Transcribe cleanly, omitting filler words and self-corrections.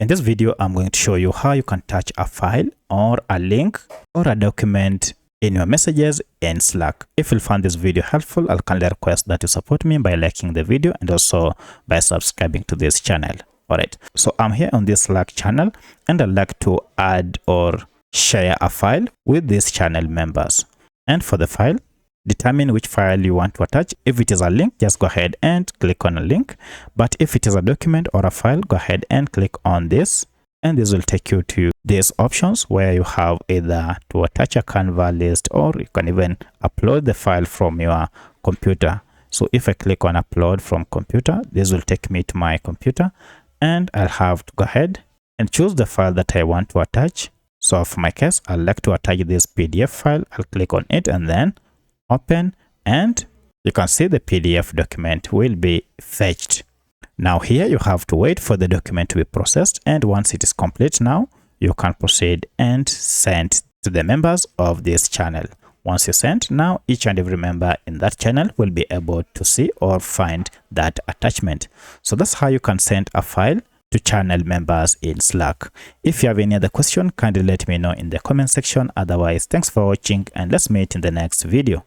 In this video, I'm going to show you how you can attach a file or a link or a document in your messages in Slack. If you found this video helpful, I'll kindly request that you support me by liking the video and also by subscribing to this channel. Alright, so I'm here on this Slack channel and I'd like to add or share a file with these channel members. And for the file, determine which file you want to attach. If it is a link, just go ahead and click on a link. But if it is a document or a file, go ahead and click on this. And this will take you to these options where you have either to attach a Canva list or you can even upload the file from your computer. So if I click on upload from computer, this will take me to my computer and I'll have to go ahead and choose the file that I want to attach. So for my case, I'd like to attach this PDF file. I'll click on it and then open, and you can see the PDF document will be fetched. Now here you have to wait for the document to be processed, and once it is complete, now you can proceed and send to the members of this channel. Once you send, now each and every member in that channel will be able to see or find that attachment. So that's how you can send a file to channel members in Slack. If you have any other question, kindly let me know in the comment section. Otherwise, thanks for watching and let's meet in the next video.